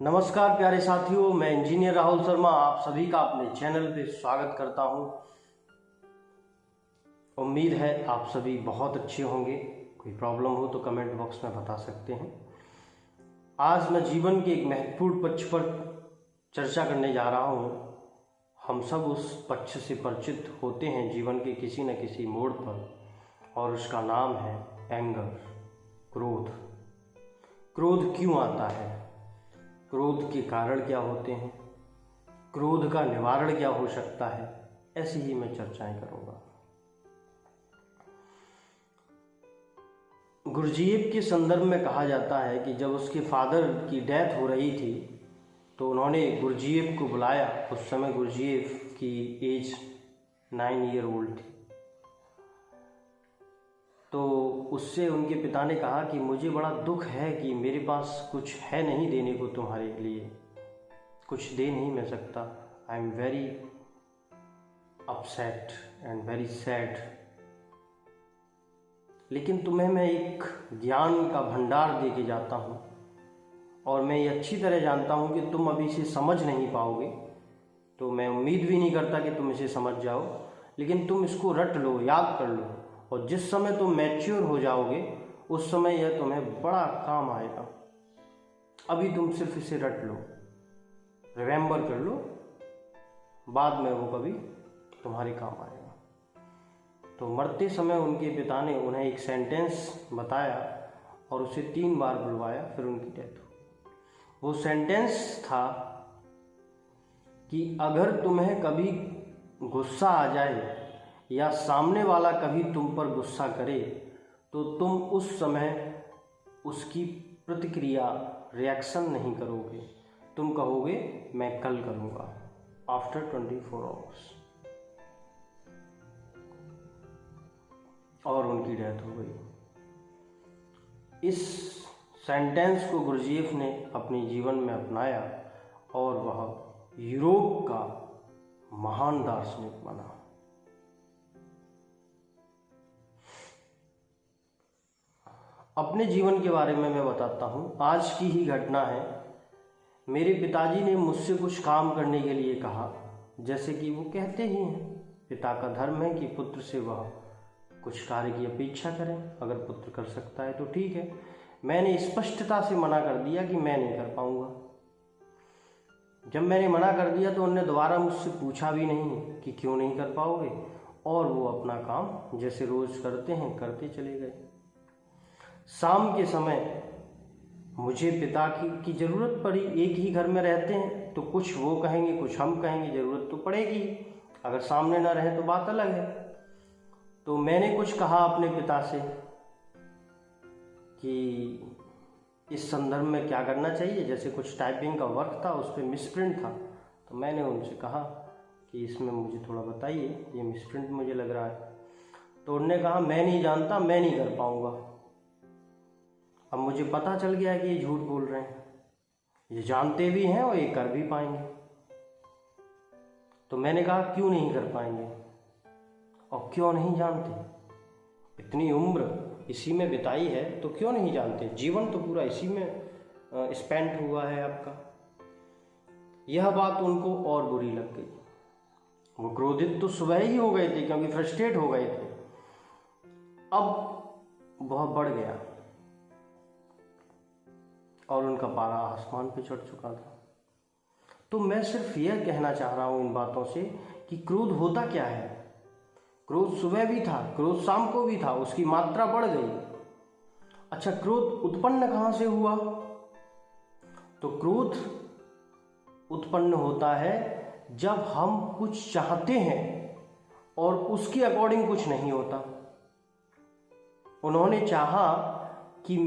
नमस्कार प्यारे साथियों, मैं इंजीनियर राहुल शर्मा आप सभी का अपने चैनल पे स्वागत करता हूं। उम्मीद है आप सभी बहुत अच्छे होंगे। कोई प्रॉब्लम हो तो कमेंट बॉक्स में बता सकते हैं। आज मैं जीवन के एक महत्वपूर्ण पक्ष पर चर्चा करने जा रहा हूं। हम सब उस पक्ष से परिचित होते हैं जीवन के किसी न किसी मोड़ पर, और उसका नाम है एंगर, क्रोध। क्रोध क्यों आता है? क्रोध के कारण क्या होते हैं? क्रोध का निवारण क्या हो सकता है? ऐसी ही मैं चर्चाएं करूंगा। गुरजीएफ के संदर्भ में कहा जाता है कि जब उसके फादर की डेथ हो रही थी तो उन्होंने गुरजीएफ को बुलाया। उस समय गुरजीएफ की एज 9 ईयर ओल्ड थी। तो उससे उनके पिता ने कहा कि मुझे बड़ा दुख है कि मेरे पास कुछ है नहीं देने को तुम्हारे लिए, कुछ दे नहीं मैं सकता। I am very upset and very sad, लेकिन तुम्हें मैं एक ज्ञान का भंडार दे के जाता हूँ, और मैं ये अच्छी तरह जानता हूँ कि तुम अभी इसे समझ नहीं पाओगे। तो मैं उम्मीद भी नहीं करता कि तुम इसे समझ जाओ, लेकिन तुम इसको रट लो, याद कर लो, और जिस समय तुम मैच्योर हो जाओगे उस समय यह तुम्हें बड़ा काम आएगा। अभी तुम सिर्फ इसे रट लो, रिमेंबर कर लो, बाद में वो कभी तुम्हारे काम आएगा। तो मरते समय उनके पिता ने उन्हें एक सेंटेंस बताया और उसे 3 बार बुलवाया, फिर उनकी डेथ हो। वो सेंटेंस था कि अगर तुम्हें कभी गुस्सा आ जाए या सामने वाला कभी तुम पर गुस्सा करे तो तुम उस समय उसकी प्रतिक्रिया, रिएक्शन नहीं करोगे। तुम कहोगे मैं कल करूँगा, आफ्टर 24 आवर्स। और उनकी डेथ हो गई। इस सेंटेंस को गुरजीएफ ने अपने जीवन में अपनाया और वह यूरोप का महान दार्शनिक बना। अपने जीवन के बारे में मैं बताता हूँ। आज की ही घटना है। मेरे पिताजी ने मुझसे कुछ काम करने के लिए कहा, जैसे कि वो कहते ही हैं, पिता का धर्म है कि पुत्र से वह कुछ कार्य की अपेक्षा करें। अगर पुत्र कर सकता है तो ठीक है। मैंने स्पष्टता से मना कर दिया कि मैं नहीं कर पाऊँगा। जब मैंने मना कर दिया तो उन्होंने दोबारा मुझसे पूछा भी नहीं कि क्यों नहीं कर पाओगे, और वो अपना काम जैसे रोज़ करते हैं करते चले गए। शाम के समय मुझे पिता की ज़रूरत पड़ी। एक ही घर में रहते हैं तो कुछ वो कहेंगे कुछ हम कहेंगे, ज़रूरत तो पड़ेगी। अगर सामने ना रहे तो बात अलग है। तो मैंने कुछ कहा अपने पिता से कि इस संदर्भ में क्या करना चाहिए। जैसे कुछ टाइपिंग का वर्क था, उस पर मिसप्रिंट था। तो मैंने उनसे कहा कि इसमें मुझे थोड़ा बताइए, ये मिसप्रिंट मुझे लग रहा है। तो उन्होंने कहा मैं नहीं जानता, मैं नहीं कर पाऊँगा। अब मुझे पता चल गया कि ये झूठ बोल रहे हैं, ये जानते भी हैं और ये कर भी पाएंगे। तो मैंने कहा क्यों नहीं कर पाएंगे और क्यों नहीं जानते? इतनी उम्र इसी में बिताई है तो क्यों नहीं जानते? जीवन तो पूरा इसी में स्पेंड हुआ है आपका। यह बात उनको और बुरी लग गई। वो क्रोधित तो सुबह ही हो गए थे क्योंकि फ्रस्ट्रेट हो गए थे। अब बहुत बढ़ गया और उनका पारा आसमान पे चढ़ चुका था। तो मैं सिर्फ यह कहना चाह रहा हूं इन बातों से कि क्रोध होता क्या है। क्रोध सुबह भी था, क्रोध शाम को भी था, उसकी मात्रा बढ़ गई। अच्छा, क्रोध उत्पन्न कहां से हुआ? तो क्रोध उत्पन्न होता है जब हम कुछ चाहते हैं और उसके अकॉर्डिंग कुछ नहीं होता। उन्होंने चाहा कि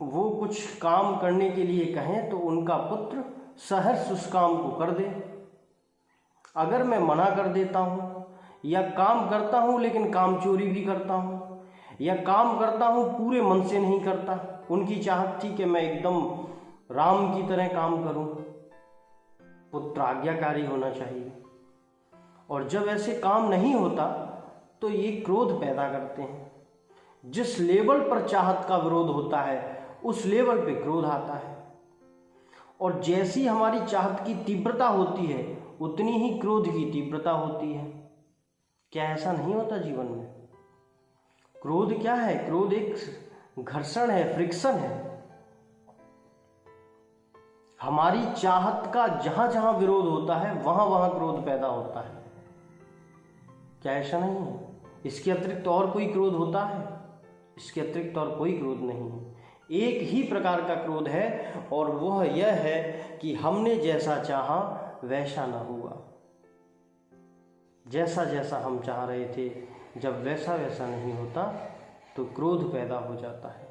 वो कुछ काम करने के लिए कहें तो उनका पुत्र सहर्ष उस काम को कर दे। अगर मैं मना कर देता हूँ या काम करता हूँ लेकिन काम चोरी भी करता हूँ, या काम करता हूँ पूरे मन से नहीं करता, उनकी चाहत थी कि मैं एकदम राम की तरह काम करूँ, पुत्र आज्ञाकारी होना चाहिए। और जब ऐसे काम नहीं होता तो ये क्रोध पैदा करते हैं। जिस लेवल पर चाहत का विरोध होता है उस लेवल पे क्रोध आता है। और जैसी हमारी चाहत की तीव्रता होती है उतनी ही क्रोध की तीव्रता होती है। क्या ऐसा नहीं होता जीवन में? क्रोध क्या है? क्रोध एक घर्षण है, फ्रिक्शन है। हमारी चाहत का जहां जहां विरोध होता है वहां वहां क्रोध पैदा होता है। क्या ऐसा नहीं है? इसके अतिरिक्त और कोई क्रोध होता है? इसके अतिरिक्त और कोई क्रोध नहीं है। एक ही प्रकार का क्रोध है और वह यह है कि हमने जैसा चाहा वैसा न हुआ। जैसा जैसा हम चाह रहे थे जब वैसा वैसा नहीं होता तो क्रोध पैदा हो जाता है।